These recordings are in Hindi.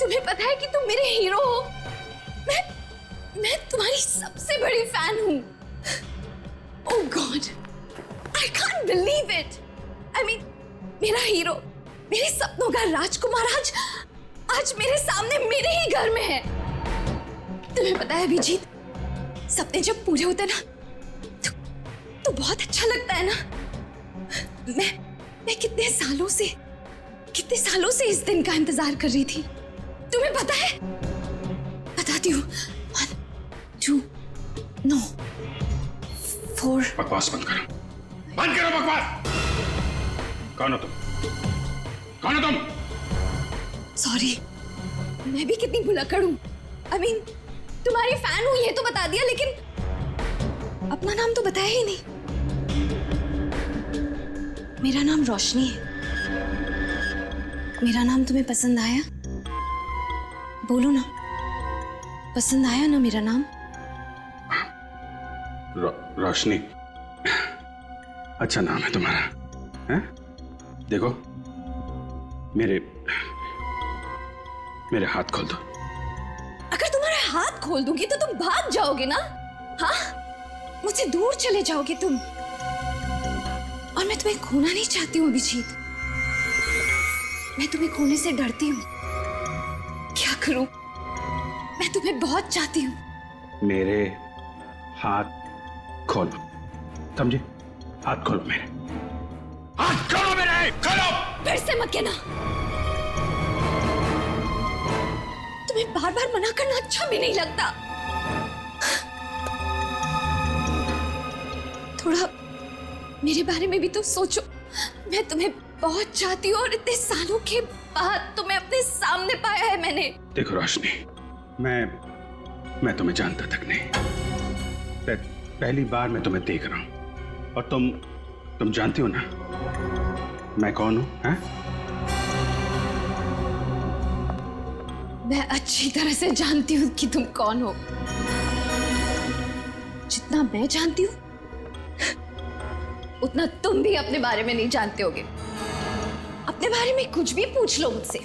तुम्हें पता है कि तुम मेरे हीरो हो। मैं तुम्हारी सबसे बड़ी फैन हूँ। Oh god, I can't believe it. I mean, मेरा हीरो, मेरे सपनों का राजकुमार आज मेरे सामने मेरे ही घर में है। तुम्हें पता है अभिजीत, सपने जब पूरे होते ना तो बहुत अच्छा लगता है ना। मैं कितने सालों से इस दिन का इंतजार कर रही थी। तुम्हें पता है? बताती हूँ। 1 2 नो 4। बकवास बंद करो, बंद करो बकवास। कौन हो तुम? कौन हो तुम? सॉरी, मैं भी कितनी भुलक्कड़ हूँ। आई मीन, तुम्हारी फैन हूँ ये तो बता दिया, लेकिन अपना नाम तो बताया ही नहीं। मेरा नाम रोशनी है। मेरा नाम तुम्हें पसंद आया? बोलो ना, पसंद आया ना मेरा नाम? रोशनी, अच्छा नाम है तुम्हारा, हैं? देखो, मेरे हाथ खोल दो। अगर तुम्हारे हाथ खोल दूंगी तो तुम भाग जाओगे ना? हाँ, मुझसे दूर चले जाओगे तुम। और मैं तुम्हें खोना नहीं चाहती हूँ अभिजीत। मैं तुम्हें खोने से डरती हूँ। क्या करूं? मैं तुम्हें बहुत चाहती हूँ। मेरे हाथ खोलो, समझे? हाथ खोलो मेरे, हाथ खोलो मेरे, खोलो। फिर से मत कहना। तुम्हें बार बार मना करना अच्छा भी नहीं लगता। थोड़ा मेरे बारे में भी तो सोचो। मैं तुम्हें बहुत चाहती हूँ और इतने सालों के बाद तुम्हें अपने सामने पाया है मैंने। देखो रोशनी, मैं तुम्हें जानता तक नहीं। पहली बार मैं तुम्हें देख रहा हूं और तुम जानती हो ना मैं कौन हूं? हैं? मैं अच्छी तरह से जानती हूँ कि तुम कौन हो। जितना मैं जानती हूँ उतना तुम भी अपने बारे में नहीं जानते होगे। अपने बारे में कुछ भी पूछ लो मुझसे।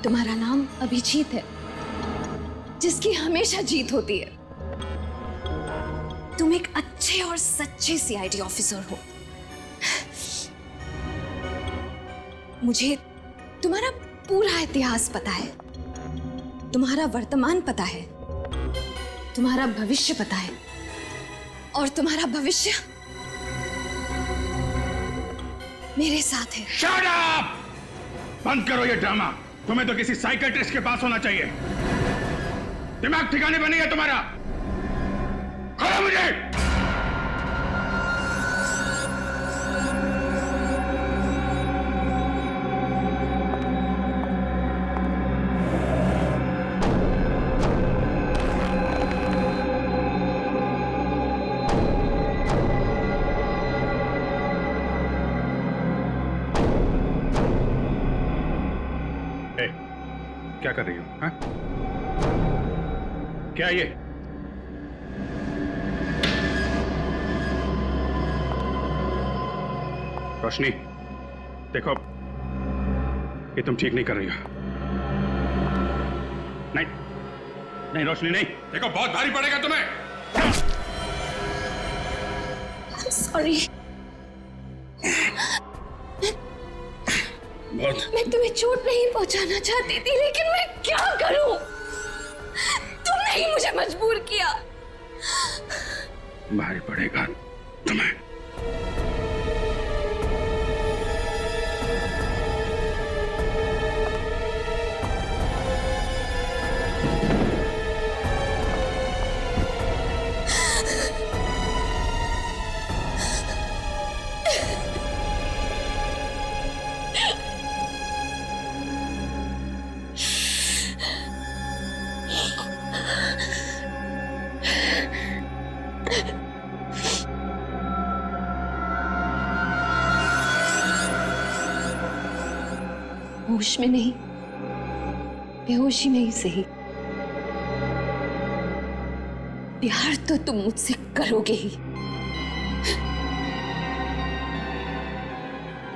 तुम्हारा नाम अभिजीत है, जिसकी हमेशा जीत होती है। तुम एक अच्छे और सच्चे सीआईडी ऑफिसर हो। मुझे तुम्हारा पूरा इतिहास पता है, तुम्हारा वर्तमान पता है, तुम्हारा भविष्य पता है। और तुम्हारा भविष्य मेरे साथ है। Shut up! बंद करो ये ड्रामा। तुम्हें तो किसी साइकियाट्रिस्ट के पास होना चाहिए। दिमाग ठिकाने पर नहीं है तुम्हारा। खोलो मुझे। क्या कर रही हो? हाँ? क्या ये? रोशनी, देखो, ये तुम ठीक नहीं कर रही हो। नहीं, नहीं रोशनी नहीं। देखो, बहुत भारी पड़ेगा तुम्हें। I'm sorry। मैं तुम्हें चोट नहीं पहुंचाना चाहती थी, लेकिन मैं क्या करूं? तुमने ही मुझे मजबूर किया। भारी पड़ेगा तुम्हें। होश में नहीं, बेहोशी में ही सही, प्यार तो तुम मुझसे करोगे ही।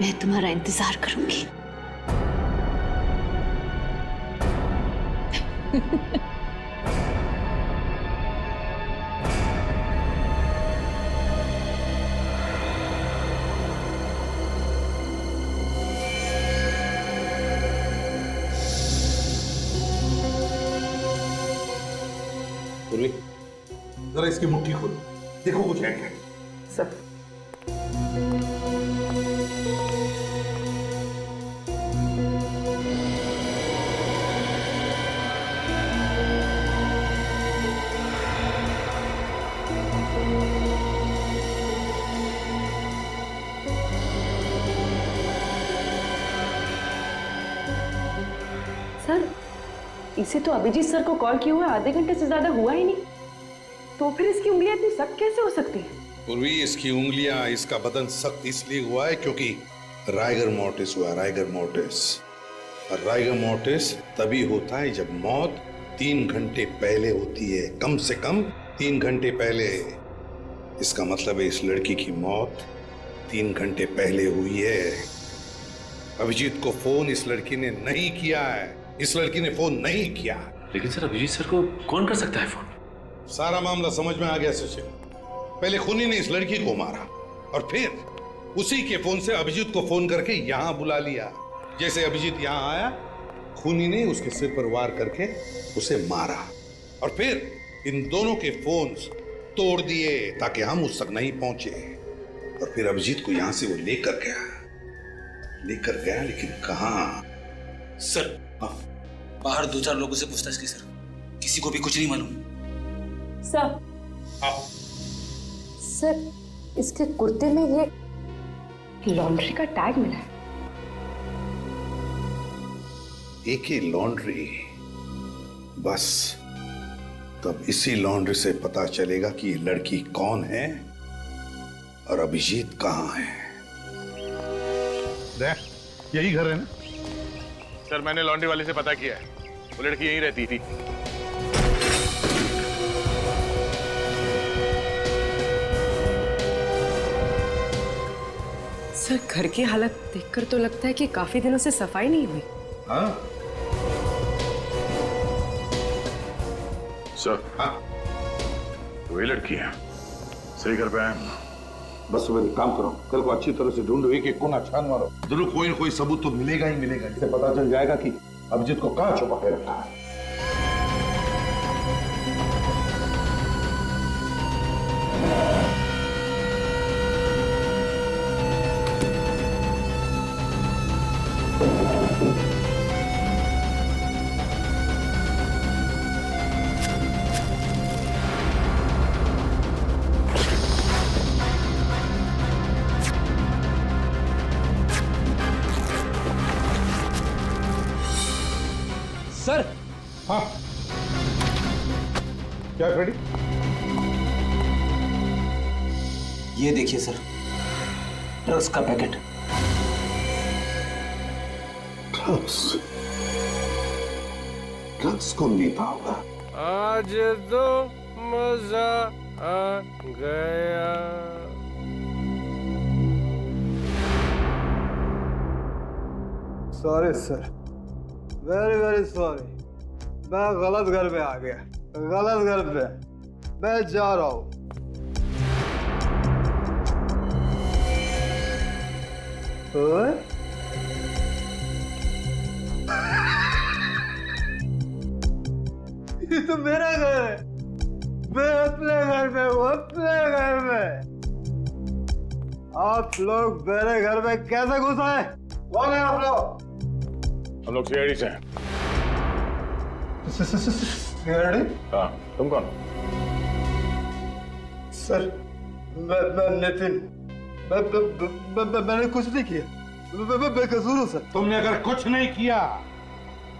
मैं तुम्हारा इंतजार करूंगी। पूर्वी, जरा इसकी मुट्ठी खोलो, देखो कुछ है क्या। सर सर, इसे तो अभिजीत सर को कॉल किए हुए आधे घंटे से ज्यादा हुआ ही नहीं, तो फिर इसकी उंगलियां इतनी सख्त कैसे हो सकती है? पूर्वी, इसकी उंगलियां, इसका बदन सख्त इसलिए हुआ है क्योंकि राइगर मोर्टिस हुआ, राइगर मोर्टिस। और राइगर मोर्टिस तभी होता है जब मौत 3 घंटे पहले होती है, कम से कम 3 घंटे पहले। इसका मतलब है इस लड़की की मौत 3 घंटे पहले हुई है। अभिजीत को फोन इस लड़की ने नहीं किया है, इस लड़की ने फोन नहीं किया। लेकिन सर, अभिजीत सर को कौन कर सकता है फोन? सारा मामला समझ में आ गया सचिन। पहले खूनी ने इस लड़की को मारा और फिर उसी के फोन से अभिजीत को फोन करके यहां बुला लिया। जैसे अभिजीत यहां आया, खूनी ने उसके सिर पर वार करके उसे मारा और फिर इन दोनों के फोन्स तोड़ दिए ताकि हम उस तक नहीं पहुंचे। और फिर अभिजीत को यहां से वो लेकर गया, लेकिन कहां? सर, बाहर 2-4 लोगों से पूछताछ की सर, किसी को भी कुछ नहीं मालूम। सर, सर, इसके कुर्ते में ये लॉन्ड्री का टैग मिला है। एके लॉन्ड्री? बस तब इसी लॉन्ड्री से पता चलेगा कि ये लड़की कौन है और अभिजीत कहां है। यही घर है ना? सर, मैंने लॉन्ड्री वाले से पता किया है, वो लड़की यहीं रहती थी। सर, घर की हालत देखकर तो लगता है कि काफी दिनों से सफाई नहीं हुई। हाँ? सर, हाँ, वही लड़की है, सही घर पे आए। बस सुबह एक काम करो, कल को अच्छी तरह से ढूंढो, एक कोना छान मारो, जरूर कोई न कोई सबूत तो मिलेगा ही मिलेगा, जिससे पता चल जाएगा कि अभिजीत को कहां छुपा के रखा है। सर, हाँ, क्या फ्रेडी? ये देखिए सर, ड्रग्स का पैकेट। ड्रग्स कौन देता होगा? आज तो मजा आ गया। Sorry sir, very very sorry, मैं गलत घर पे आ गया, गलत घर पे। मैं जा रहा हूँ। ये तो मेरा घर है, मैं अपने घर पे हूँ, अपने घर में। आप लोग मेरे घर में कैसे घुस आए? कौन है आप लोग? हम लोग सीआईडी से हैं। सीआईडी? हाँ, तुम कौन? सर, मैं नितिन, मैंने कुछ नहीं किया, मैं बेकसूर हूँ सर। तुमने अगर कुछ नहीं किया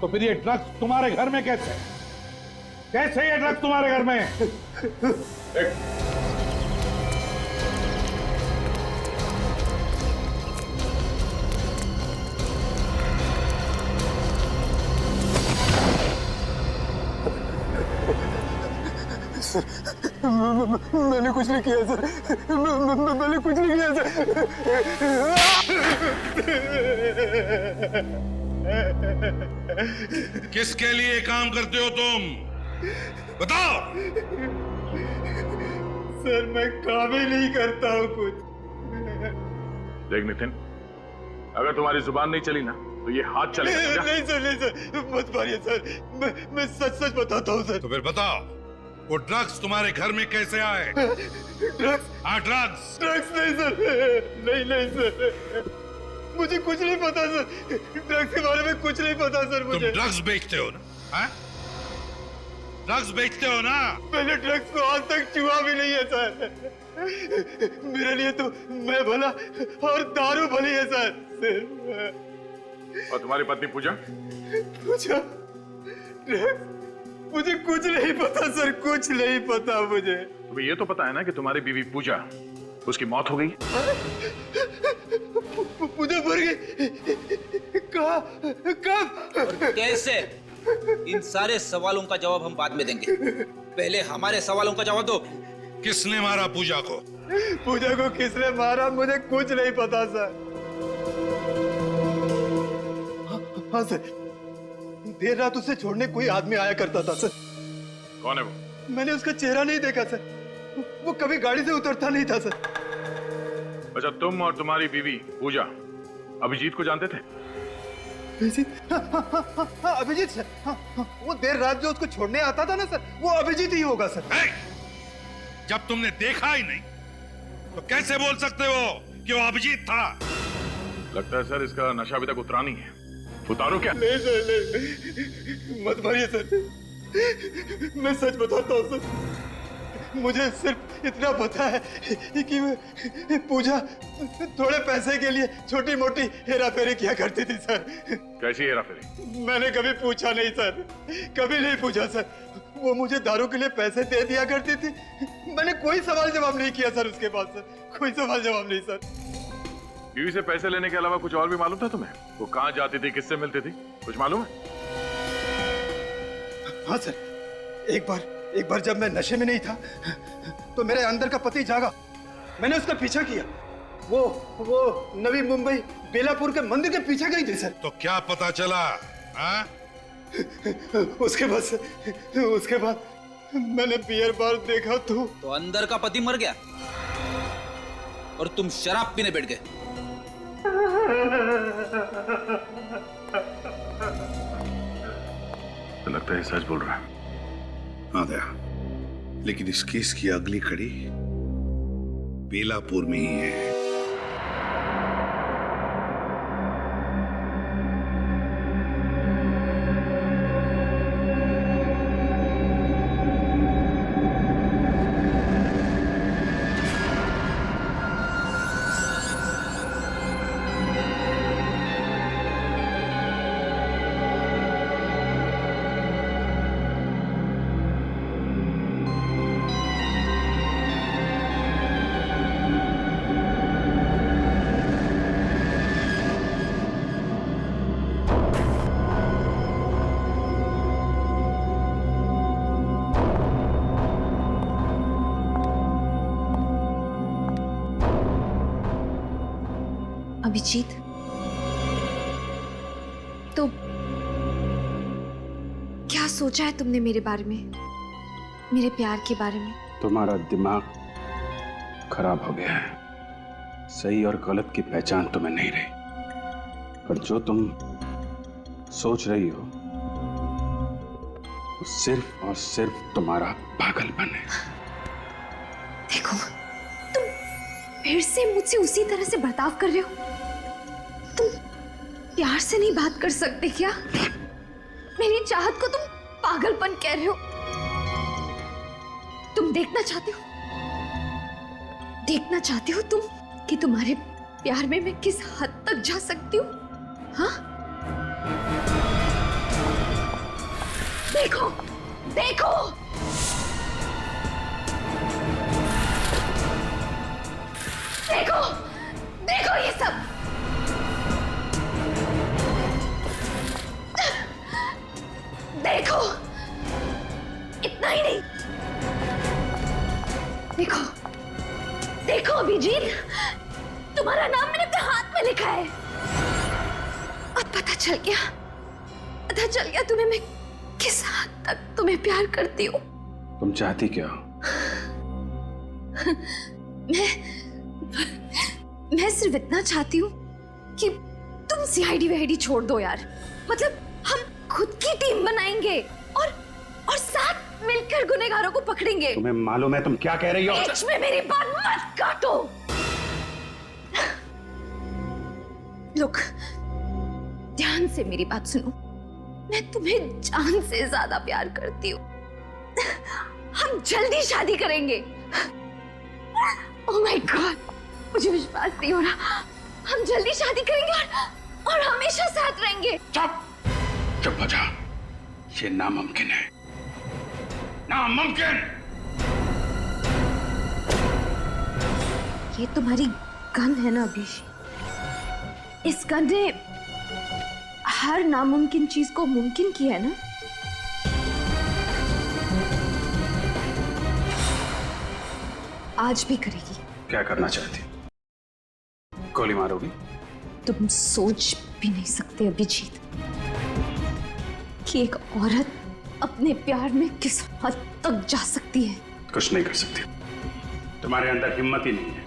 तो फिर ये ड्रग्स तुम्हारे घर में कैसे? कैसे ये ड्रग्स तुम्हारे घर में? मैंने कुछ नहीं किया सर, मैंने कुछ नहीं किया सर। किसके लिए काम करते हो तुम? बताओ। सर मैं काम ही नहीं करता हूँ कुछ। देख नितिन, अगर तुम्हारी जुबान नहीं चली ना तो ये हाथ चलेगा। नहीं सर मत मारिए सर, मैं सच सच बताता हूँ सर। तो फिर बताओ, वो ड्रग्स तुम्हारे घर में कैसे आए? ड्रग्स? हाँ, ड्रग्स। ड्रग्स नहीं सर, नहीं सर, मुझे कुछ नहीं पता सर, ड्रग्स के बारे में कुछ नहीं पता सर तुम मुझे। ड्रग्स बेचते हो ना? हाँ? ड्रग्स बेचते हो ना? मैंने ड्रग्स को आज तक छुआ भी नहीं है सर। मेरे लिए तो मैं भला और दारू भली है सर। और तुम्हारी पत्नी पूजा? पूजा? मुझे कुछ नहीं पता सर, कुछ नहीं पता मुझे। तुम्हें ये तो पता है ना कि तुम्हारी बीवी पूजा, उसकी मौत हो गई? पूजा मर गई? कब? कैसे? इन सारे सवालों का जवाब हम बाद में देंगे, पहले हमारे सवालों का जवाब दो। किसने मारा पूजा को? पूजा को किसने मारा मुझे कुछ नहीं पता सर। हाँ सर, देर रात उसे छोड़ने कोई आदमी आया करता था सर। कौन है वो? मैंने उसका चेहरा नहीं देखा सर, वो कभी गाड़ी से उतरता नहीं था सर। अच्छा, तुम और तुम्हारी बीवी पूजा अभिजीत को जानते थे? अभिजीत? हाँ, अभिजीत सर। वो देर रात जो उसको छोड़ने आता था ना सर, वो अभिजीत ही होगा सर। जब तुमने देखा ही नहीं तो कैसे बोल सकते हो कि वो अभिजीत था? लगता है सर इसका नशा अभी तक उतरा नहीं है। उतारो क्या? नहीं सर, नहीं, मत मारिए सर, मैं सच बताता हूँ सर। मुझे सिर्फ इतना पता है कि पूजा थोड़े पैसे के लिए छोटी मोटी हेरा फेरी किया करती थी सर। कैसी हेरा फेरी? मैंने कभी पूछा नहीं सर, कभी नहीं पूछा सर। वो मुझे दारू के लिए पैसे दे दिया करती थी, मैंने कोई सवाल जवाब नहीं किया सर उसके बाद सर, कोई सवाल जवाब नहीं सर। बीवी से पैसे लेने के अलावा कुछ और भी मालूम था तुम्हें? वो कहाँ जाती थी, किससे मिलती थी, कुछ मालूम है? हाँ सर, एक बार जब मैं नशे में नहीं था तो मेरे अंदर का पति जागा, मैंने उसका पीछा किया। वो नवी मुंबई बेलापुर के मंदिर के पीछे गई थी सर। तो क्या पता चला? हाँ? उसके बाद मैंने बियर बार देखा तो अंदर का पति मर गया और तुम शराब पीने बैठ गए। तो लगता है सच बोल रहा है। हाँ दया, लेकिन इस केस की अगली कड़ी बेलापुर में ही है। अभिजीत, तो क्या सोचा है तुमने मेरे बारे में, मेरे प्यार के बारे में? तुम्हारा दिमाग खराब हो गया है, सही और गलत की पहचान तुम्हें नहीं रही। और जो तुम सोच रही हो वो सिर्फ और सिर्फ तुम्हारा पागलपन है। देखो, तुम फिर से मुझसे उसी तरह से बर्ताव कर रहे हो। तुम प्यार से नहीं बात कर सकते क्या? मेरी चाहत को तुम पागलपन कह रहे हो। तुम देखना चाहते हो तुम कि तुम्हारे प्यार में मैं किस हद तक जा सकती हूँ? हाँ? देखो, देखो, देखो, देखो ये सब। देखो, इतना ही नहीं, देखो, देखो अभिजीत, तुम्हारा नाम मैंने अपने हाथ में लिखा है। अब पता चल गया पता चल गया तुम्हें मैं किस हद तक तुम्हें प्यार करती हूँ। तुम चाहती क्या हो? मैं सिर्फ इतना चाहती हूँ कि तुम सीआईडी वीआईडी छोड़ दो यार। मतलब हम खुद की टीम बनाएंगे और साथ मिलकर गुनहगारों को पकड़ेंगे। तुम्हें मालूम है तुम क्या कह रही हो? बीच में मेरी बात मत काटो। लुक, ध्यान से मेरी बात सुनो। मैं तुम्हें जान से ज्यादा प्यार करती हूँ। हम जल्दी शादी करेंगे। ओह माय गॉड, मुझे विश्वास नहीं हो रहा। हम जल्दी शादी करेंगे और हमेशा साथ रहेंगे। चुप चुप हो जा। ये नामुमकिन है, नामुमकिन। ये तुम्हारी गन है ना अभिषेक? इस गन ने हर नामुमकिन चीज को मुमकिन किया है ना? आज भी करेगी। क्या करना चाहती? गोली मारोगी? तुम सोच भी नहीं सकते अभिजीत कि एक औरत अपने प्यार में किस हद तक जा सकती है। कुछ नहीं कर सकती। तुम्हारे अंदर हिम्मत ही नहीं है।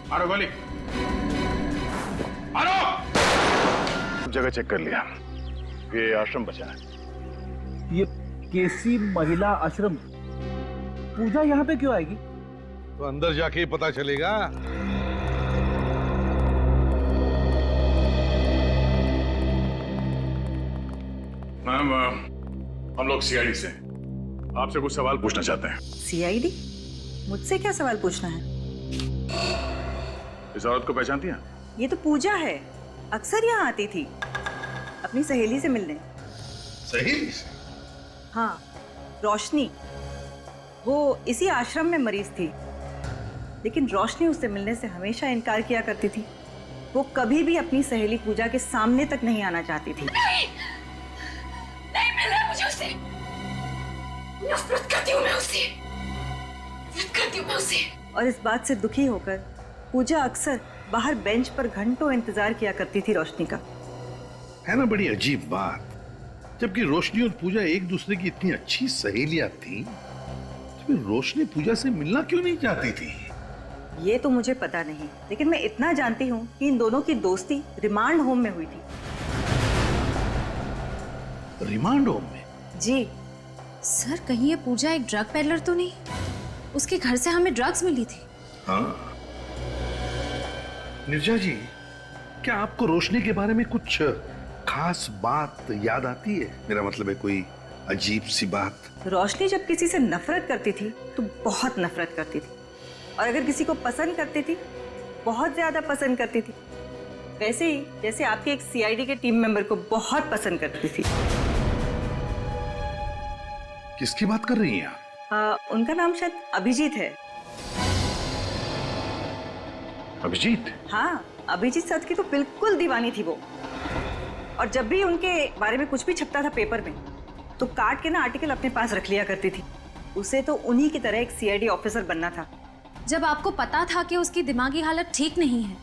मारो गोली, मारो। जगह चेक कर लिया, ये आश्रम बचा है। ये केसी महिला आश्रम, पूजा यहाँ पे क्यों आएगी? तो अंदर जाके ही पता चलेगा। मैम, हम लोग सीआईडी से आपसे कुछ सवाल पूछना चाहते हैं। सीआईडी? मुझसे क्या सवाल पूछना है? इस औरत को पहचानती हैं? ये तो पूजा है, अक्सर यहाँ आती थी अपनी सहेली से मिलने। सहेली से? हाँ, रोशनी। वो इसी आश्रम में मरीज थी, लेकिन रोशनी उससे मिलने से हमेशा इनकार किया करती थी। वो कभी भी अपनी सहेली पूजा के सामने तक नहीं आना चाहती थी। नहीं मिलना है मुझे उससे। नफरत करती हूँ मैं उससे। नफरत करती हूँ मैं उससे। और इस बात से दुखी होकर पूजा अक्सर बाहर बेंच पर घंटों इंतजार किया करती थी रोशनी का। है ना बड़ी अजीब बात, जबकि रोशनी और पूजा एक दूसरे की इतनी अच्छी सहेलियां थी, तो फिर रोशनी पूजा से मिलना क्यों नहीं चाहती थी? ये तो मुझे पता नहीं, लेकिन मैं इतना जानती हूँ कि इन दोनों की दोस्ती रिमांड होम में हुई थी। रिमांड होम में? जी। सर, कहीं ये पूजा एक ड्रग पेडलर तो नहीं? उसके घर से हमें ड्रग्स मिली थी। हाँ निर्जा जी, क्या आपको रोशनी के बारे में कुछ खास बात याद आती है? मेरा मतलब है कोई अजीब सी बात। रोशनी जब किसी से नफरत करती थी तो बहुत नफरत करती थी, और अगर किसी को पसंद करती थी बहुत ज्यादा पसंद करती थी। वैसे ही जैसे आपके एक सीआईडी के टीम मेंबर को बहुत पसंद करती थी। किसकी बात कर रही हैं आप? उनका नाम शायद अभिजीत है। अभिजीत? हाँ, अभिजीत सर की तो बिल्कुल दीवानी थी वो। और जब भी उनके बारे में कुछ भी छपता था पेपर में, तो काट के ना आर्टिकल अपने पास रख लिया करती थी। उसे तो उन्हीं की तरह एक सीआईडी ऑफिसर बनना था। जब आपको पता था कि उसकी दिमागी हालत ठीक नहीं है,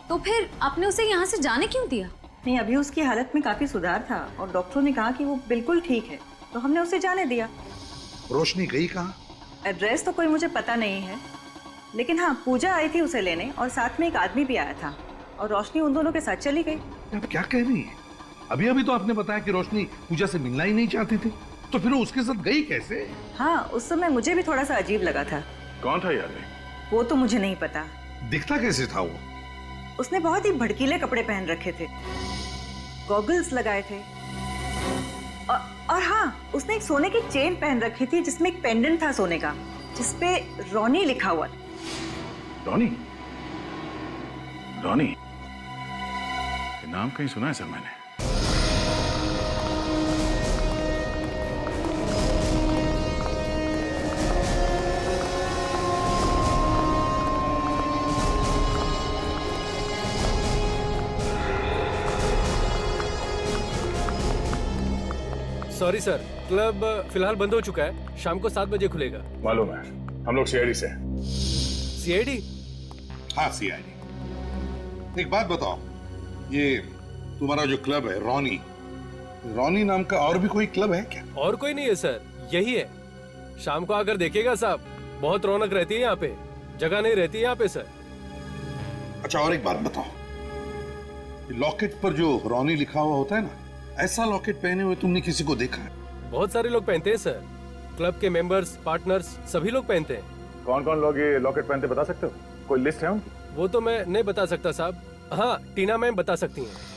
तो फिर आपने उसे यहाँ से जाने क्यों दिया? नहीं, अभी उसकी हालत में काफी सुधार था और डॉक्टरों ने कहा कि वो बिल्कुल ठीक है, तो हमने उसे जाने दिया। रोशनी गई कहाँ? एड्रेस तो कोई मुझे पता नहीं है, लेकिन हाँ, पूजा आई थी उसे लेने और साथ में एक आदमी भी आया था, और रोशनी उन दोनों के साथ चली गई। आप क्या कह रही हैं? अभी अभी तो आपने बताया कि रोशनी पूजा से मिलना ही नहीं चाहती थी, तो फिर वो उसके साथ गई कैसे? हाँ, उस समय मुझे भी थोड़ा सा अजीब लगा था। कौन था यार? वो तो मुझे नहीं पता। दिखता कैसे था वो? उसने बहुत ही भड़कीले कपड़े पहन रखे थे, गॉगल्स लगाए थे, और हाँ, उसने एक सोने की चेन पहन रखी थी जिसमें एक पेंडेंट था सोने का, जिसपे रॉनी लिखा हुआ था। रॉनी? रॉनी? ये नाम कहीं सुना है सर मैंने। सॉरी सर, क्लब फिलहाल बंद हो चुका है। शाम को 7 बजे खुलेगा। मालूम है, हम लोग सीआईडी से। सीआईडी? हाँ सीआईडी। एक बात बताओ, ये तुम्हारा जो क्लब है रॉनी, रॉनी नाम का और भी कोई क्लब है क्या? और कोई नहीं है सर, यही है। शाम को आकर देखिएगा साहब, बहुत रौनक रहती है यहाँ पे, जगह नहीं रहती है यहाँ पे सर। अच्छा और एक बात बताओ, लॉकेट पर जो रॉनी लिखा हुआ होता है ना, ऐसा लॉकेट पहने हुए तुमने किसी को देखा है? बहुत सारे लोग पहनते हैं सर, क्लब के मेंबर्स, पार्टनर्स सभी लोग पहनते हैं। कौन कौन लोग ये लॉकेट पहनते बता सकते हो? कोई लिस्ट है उनकी? वो तो मैं नहीं बता सकता साहब। हाँ, टीना मैम बता सकती हैं।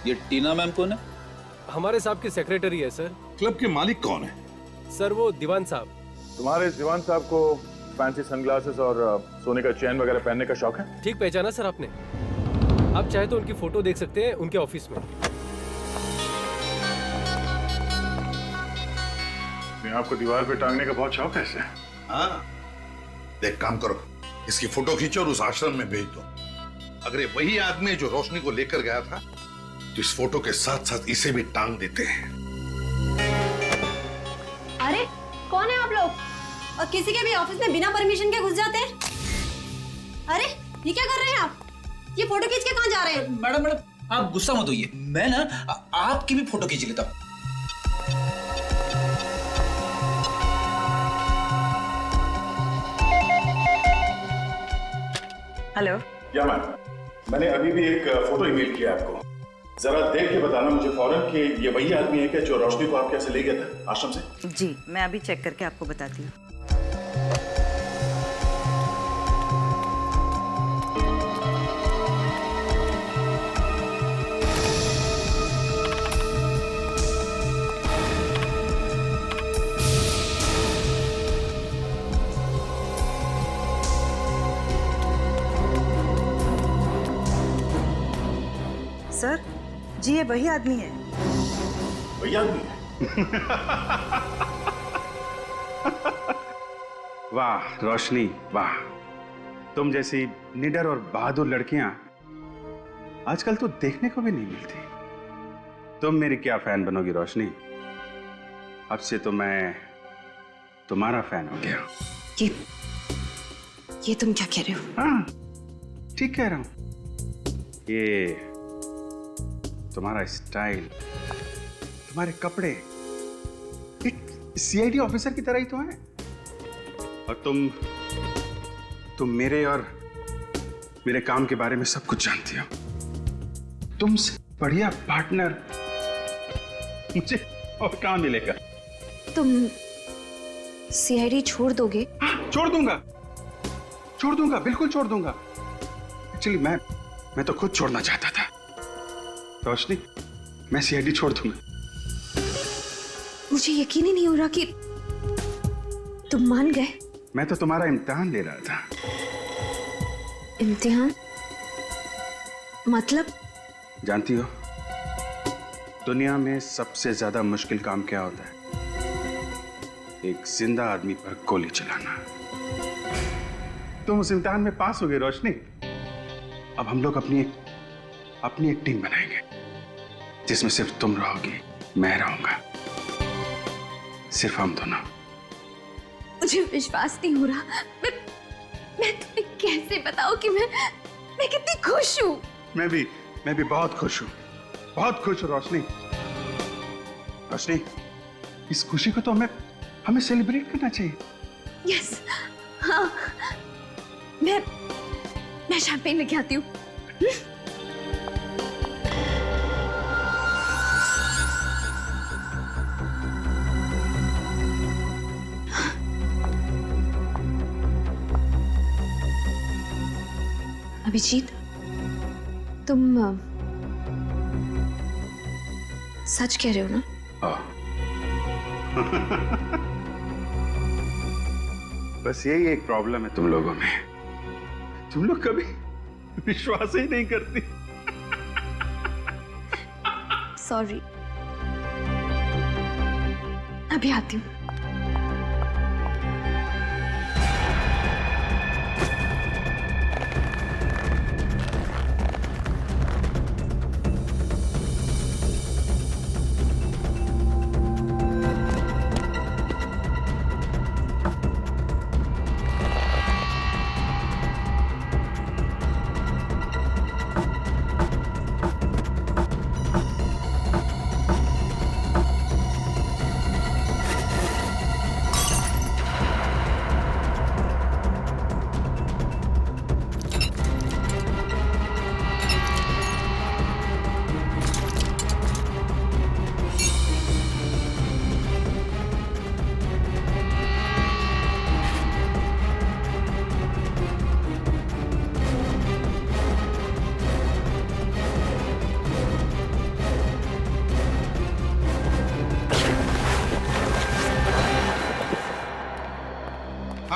ये टीना मैम कौन है? हमारे साहब की सेक्रेटरी है सर। क्लब के मालिक कौन है? सर वो दीवान साहब। तुम्हारे इस दीवान साहब को फैंसी सनग्लासेस और सोने का चेन वगैरह पहनने का शौक है? ठीक पहचाना सर आपने। आप चाहे तो उनकी फोटो देख सकते हैं उनके ऑफिस में। आपको दीवार पे टांगने का बहुत शौक है इसे? हाँ, देख काम करो, इसकी फोटो खींचो और उस आश्रम में भेज दो। अगर ये वही आदमी जो रोशनी को लेकर गया था, तो इस फोटो के साथ साथ इसे भी टांग देते हैं। अरे कौन है आप लोग? और किसी के भी ऑफिस में बिना परमिशन के घुस जाते हैं? अरे ये क्या कर रहे हैं आप? ये फोटो खींच के कहाँ जा रहे हैं? मैडम आप गुस्सा मत होइए, मैं ना आपकी भी फोटो खींच लेता हूँ। हेलो। या मैम, मैंने अभी भी एक फोटो ईमेल किया आपको, जरा देख के बताना मुझे फौरन कि ये वही आदमी है क्या जो रोशनी को आपके यहाँ से ले गया था आश्रम से? जी मैं अभी चेक करके आपको बताती हूँ। सर जी ये वही आदमी है। वही आदमी है? वाह रोशनी वाह, तुम जैसी निडर और बहादुर लड़कियां आजकल तो देखने को भी नहीं मिलती। तुम मेरी क्या फैन बनोगी रोशनी, अब से तो मैं तुम्हारा फैन हो गया। ये तुम क्या कह रहे हो? हाँ ठीक कह रहा हूं। ये तुम्हारा स्टाइल, तुम्हारे कपड़े एक सीआईडी ऑफिसर की तरह ही तो है। और तुम मेरे और मेरे काम के बारे में सब कुछ जानती हो। तुमसे बढ़िया पार्टनर मुझे और कहां मिलेगा? तुम सीआईडी छोड़ दोगे? छोड़ दूंगा, बिल्कुल छोड़ दूंगा। एक्चुअली मैं तो खुद छोड़ना चाहता था रोशनी, मैं सीआईडी छोड़ दूंगा। मुझे यकीन ही नहीं हो रहा कि तुम मान गए। मैं तो तुम्हारा इम्तिहान ले रहा था। इम्तिहान मतलब? जानती हो दुनिया में सबसे ज्यादा मुश्किल काम क्या होता है? एक जिंदा आदमी पर गोली चलाना। तुम उस इम्तिहान में पास हो गए रोशनी। अब हम लोग अपनी एक टीम बनाएंगे जिसमें सिर्फ तुम रहोगी, मैं रहूंगा, सिर्फ हम दोनों। मुझे विश्वास नहीं हो रहा। मैं तुम्हें कैसे बताऊं कि मैं कितनी खुश हूं। मैं भी बहुत खुश हूं, बहुत खुश हूं रोशनी। इस खुशी को तो हमें सेलिब्रेट करना चाहिए। यस हाँ, मैं शैंपेन लेके आती हूँ। अभिजीत, तुम सच कह रहे हो ना? बस यही एक प्रॉब्लम है तुम लोगों में, तुम लोग कभी विश्वास ही नहीं करती। सॉरी, अभी आती हूँ।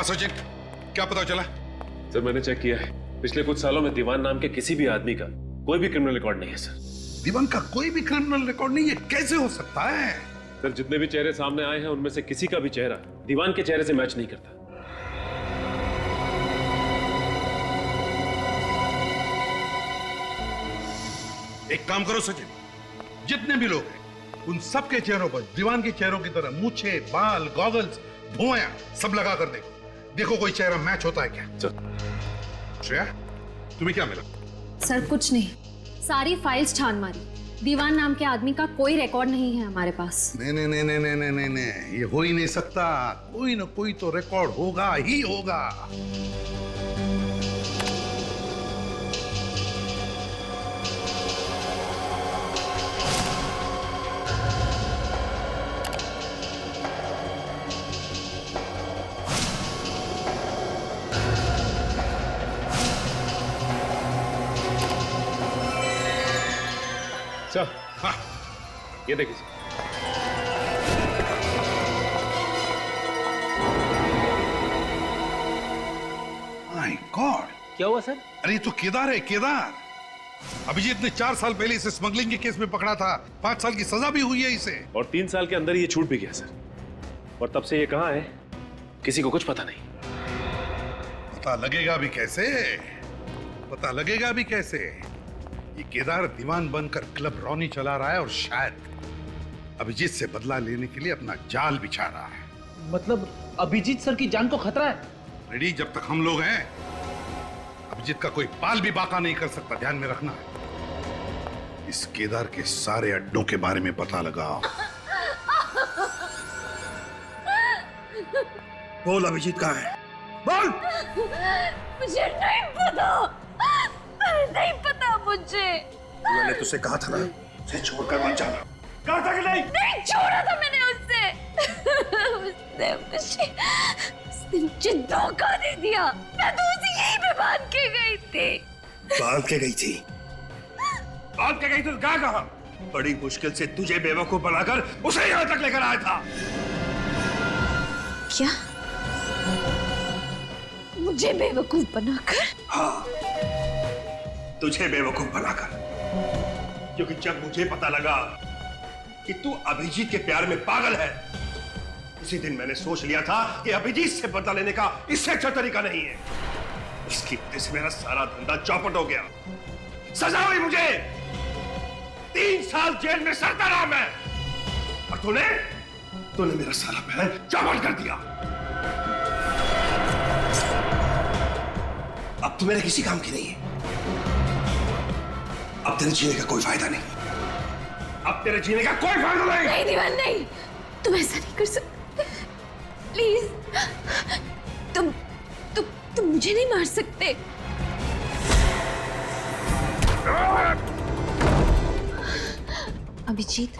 सचिन, क्या पता चला? सर मैंने चेक किया है, पिछले कुछ सालों में दीवान नाम के किसी भी आदमी का कोई भी क्रिमिनल रिकॉर्ड नहीं है सर। दीवान का कोई भी क्रिमिनल रिकॉर्ड नहीं है? कैसे हो सकता है? सर जितने भी चेहरे सामने आए हैं उनमें से किसी का भी चेहरा दीवान के चेहरे से मैच नहीं करता। एक काम करो सचिन, जितने भी लोग हैं उन सबके चेहरों पर दीवान के चेहरों की तरह मूछे, बाल, गॉगल्स, भुआं सब लगा कर देखो कोई चेहरा मैच होता है क्या। श्रेया, तुम्हें क्या मिला? सर कुछ नहीं, सारी फाइल्स छान मारी, दीवान नाम के आदमी का कोई रिकॉर्ड नहीं है हमारे पास। नहीं नहीं नहीं नहीं नहीं नहीं नहीं, ये हो ही नहीं सकता। कोई ना कोई तो रिकॉर्ड होगा ही होगा। सर हाँ, ये देखिए सर। माय गॉड, क्या हुआ सर? अरे तो केदार है, केदार। अभिजीत ने 4 साल पहले इसे स्मगलिंग के केस में पकड़ा था। 5 साल की सजा भी हुई है इसे। और 3 साल के अंदर ये छूट भी गया सर। और तब से ये कहाँ है किसी को कुछ पता नहीं। पता लगेगा भी कैसे? पता लगेगा भी कैसे? ये केदार दीवान बनकर क्लब रॉनी चला रहा है और शायद अभिजीत से बदला लेने के लिए अपना जाल बिछा रहा है। मतलब अभिजीत सर की जान को खतरा है? रेडी, जब तक हम लोग हैं अभिजीत का कोई बाल भी बाका नहीं कर सकता। ध्यान में रखना, इस केदार के सारे अड्डों के बारे में पता लगाओ। बोल, अभिजीत कहाँ है? बोल। मुझे नहीं पता, नहीं पता मुझे। मैंने तुझसे कहा था ना, उसे छोड़कर मत जाना। कहा था कि नहीं? नहीं छोड़ा था मैंने उससे। उसने मुझे धोखा दे दिया। मैं तो उसे यहीं पे बांध के गई थी। बांध के गई थी? बांध के गई तो कहाँ? बड़ी मुश्किल से तुझे बेवकूफ बनाकर उसे यहाँ तक लेकर आया था। क्या? मुझे बेवकूफ बनाकर? हाँ, तुझे बेवकूफ बनाकर। क्योंकि जब मुझे पता लगा कि तू अभिजीत के प्यार में पागल है, उसी दिन मैंने सोच लिया था कि अभिजीत से बदला लेने का इससे अच्छा तरीका नहीं है। उसकी वजह से मेरा सारा धंधा चौपट हो गया। सजा हुई मुझे। 3 साल जेल में सड़ता रहा मैं। और तूने मेरा सारा प्लान चौपट कर दिया। अब तू मेरे किसी काम की नहीं है। अब तेरे जीने का कोई फायदा नहीं। अब तेरे जीने का कोई फायदा नहीं। नहीं दीवान, नहीं, तुम ऐसा नहीं कर सकते। प्लीज, तुम मुझे नहीं मार सकते। अभिजीत,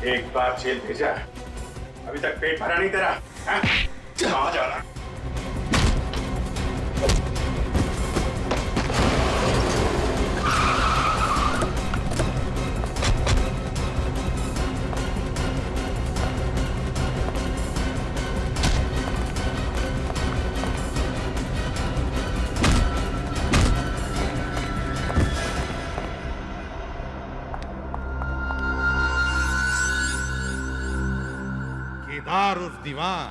एक बार जेल भेजा, अभी तक पेट भरा नहीं तेरा? कहाँ जा रहा? केदार उर्फ दीवान,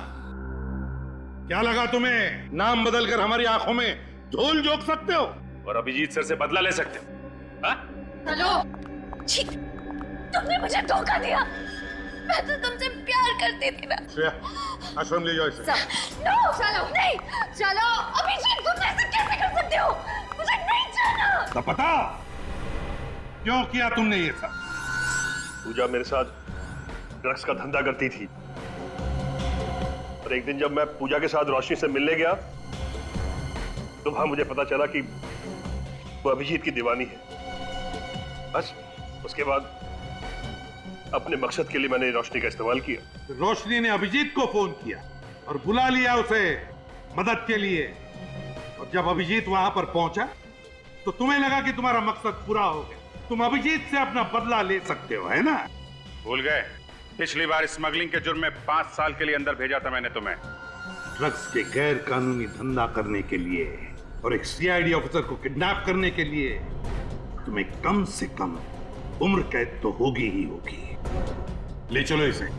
क्या लगा तुम्हें नाम बदलकर हमारी आंखों में धूल झोंक सकते हो और अभिजीत सर से बदला ले सकते हो? हाँ? चलो, छी, तुमने मुझे धोखा दिया। मैं तो तुमसे प्यार करती थी ना। श्रेया, आश्रम ले जाओ इसे। नो, चलो नहीं, चलो। अभिजीत, तुम ऐसे कैसे कर सकते हो? मुझे नहीं तो पता क्यों किया तुमने ये सब? पूजा मेरे साथ ड्रग्स का धंधा करती थी और एक दिन जब मैं पूजा के साथ रोशनी से मिलने गया तो वहां मुझे पता चला कि वो अभिजीत की दीवानी है। बस उसके बाद अपने मकसद के लिए मैंने रोशनी का इस्तेमाल किया। रोशनी ने अभिजीत को फोन किया और बुला लिया उसे मदद के लिए, और जब अभिजीत वहां पर पहुंचा तो तुम्हें लगा कि तुम्हारा मकसद पूरा हो गया, तुम अभिजीत से अपना बदला ले सकते हो, है ना? भूल गए? पिछली बार स्मगलिंग के जुर्म में 5 साल के लिए अंदर भेजा था मैंने तुम्हें। ड्रग्स के गैर कानूनी धंधा करने के लिए और एक सीआईडी ऑफिसर को किडनैप करने के लिए तुम्हें कम से कम उम्र कैद तो होगी ही होगी। ले चलो इसे।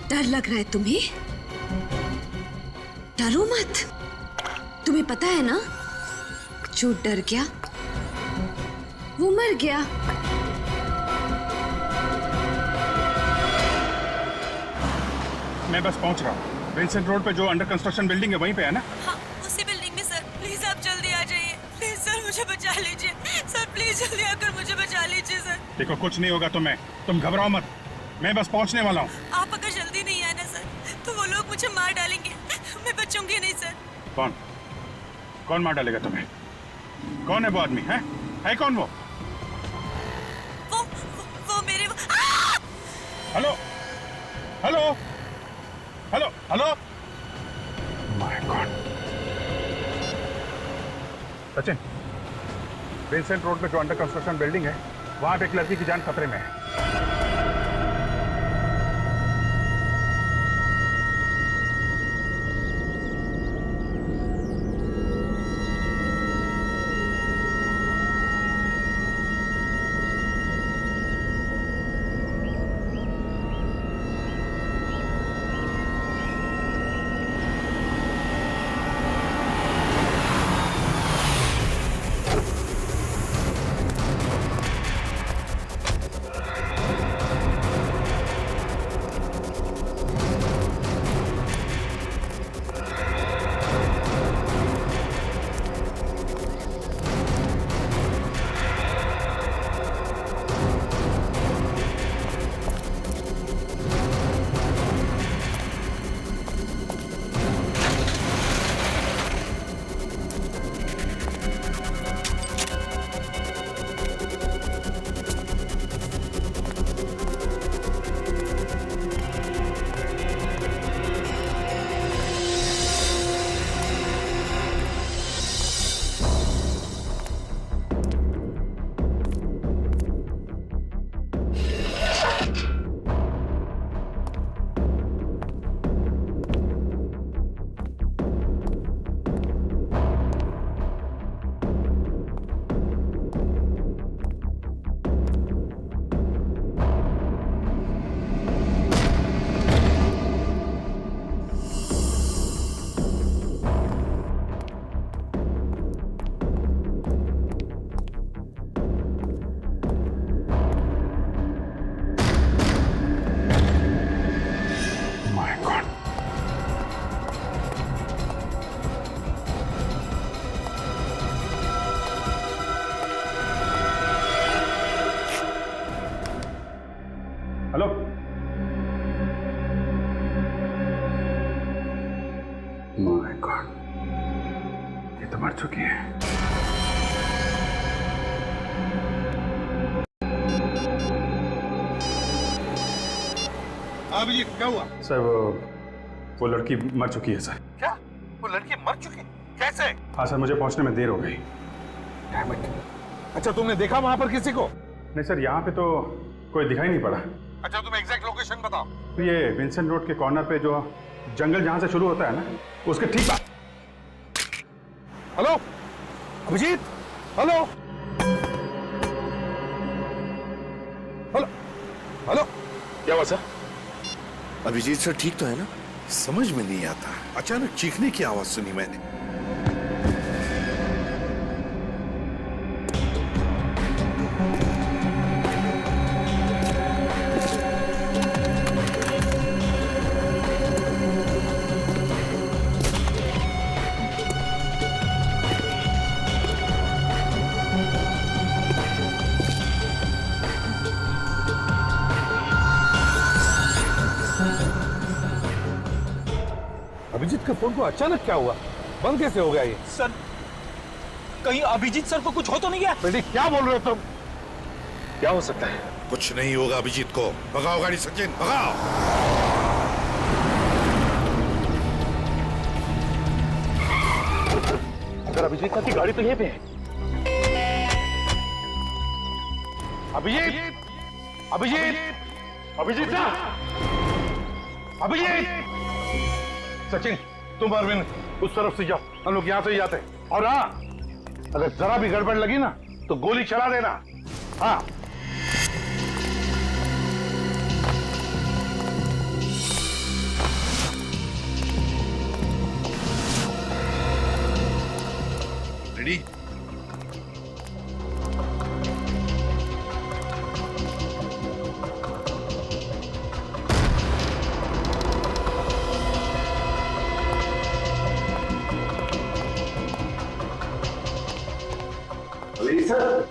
डर लग रहा है तुम्हें? डरो मत। तुम्हें पता है ना, जो डर गया वो मर गया। मैं बस पहुंच रहा हूँ। विंसेंट रोड पे जो अंडर कंस्ट्रक्शन बिल्डिंग है वहीं पे है ना? हाँ, उसी बिल्डिंग में सर। प्लीज आप जल्दी आ जाइए। प्लीज सर मुझे बचा लीजिए। सर प्लीज जल्दी आकर मुझे बचा लीजिए सर। देखो कुछ नहीं होगा तुम्हें, तुम घबराओ मत, मैं बस पहुंचने वाला हूँ। आप अगर जल्दी नहीं आए ना सर तो वो लोग मुझे मार डालेंगे। मैं बचूंगी नहीं सर। कौन कौन मार डालेगा तुम्हें? कौन है वो आदमी? है कौन वो? वो मेरे hello hello hello hello. My God. Sachin, Vincent road पे जो अंडर कंस्ट्रक्शन बिल्डिंग है वहां पे एक लड़की की जान खतरे में है। अभिजीत क्या हुआ? सर वो लड़की मर चुकी है सर। क्या? वो लड़की मर चुकी? कैसे? हाँ सर, मुझे पहुंचने में देर हो गई। अच्छा, तुमने देखा वहां पर किसी को? नहीं सर, यहाँ पे तो कोई दिखाई नहीं पड़ा। अच्छा, तुम एग्जैक्ट लोकेशन बताओ। तो ये विंसेंट रोड के कॉर्नर पे जो जंगल जहां से शुरू होता है ना, उसके ठीक बाद। Hello Abhijit, hello hello hello, क्या हुआ सर? अभिजीत सर ठीक तो है ना? समझ में नहीं आता, अचानक चीखने की आवाज सुनी मैंने। अभिजीत के फोन को अचानक क्या हुआ? बंद कैसे हो गया ये? सर, कहीं अभिजीत सर को कुछ हो तो नहीं गया? बेटी क्या बोल रहे हो तुम? क्या हो सकता है? कुछ नहीं होगा अभिजीत को। भगाओ गाड़ी सचिन, भगाओ। अगर अभिजीत की गाड़ी तो यहीं पे है। अभिजीत, अभिजीत, अभिजीत साहब, अभिजीत। सचिन, तुम अरविंद उस तरफ से जाओ, हम लोग यहां से ही जाते हैं। और हाँ, अगर जरा भी गड़बड़ लगी ना तो गोली चला देना। हाँ। रेडी? सर,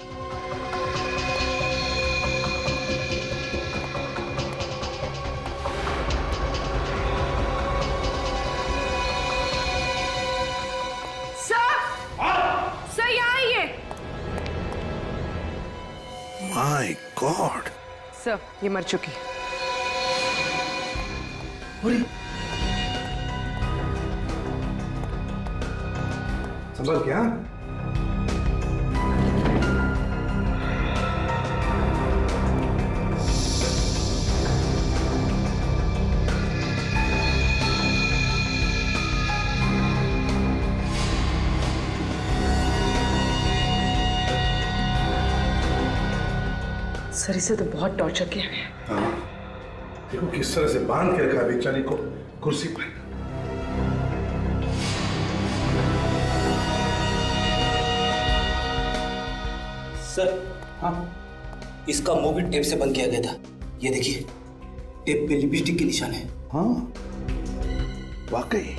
सर यहाँ आइए। माय गॉड, सर ये मर चुकी है। संभल क्या? सर इसे तो बहुत टॉर्चर किया है। हाँ, देखो किस तरह से बांध के रखा बेचारी को कुर्सी पर। सर, हाँ, इसका मुंह भी टेप से बंद किया गया था। ये देखिए, टेप पे लिपस्टिक के निशान है। हाँ, वाकई।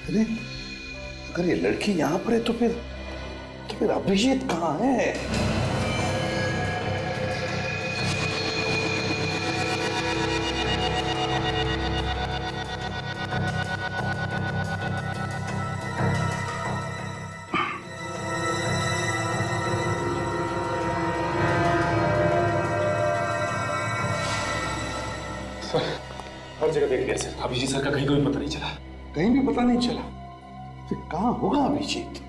अरे अगर ये लड़की यहाँ पर है तो फिर अभिजीत कहाँ है? हर जगह देख लिया सर, अभिजीत सर का कहीं कोई पता नहीं चला। कहीं भी पता नहीं चला। फिर कहाँ होगा अभिजीत?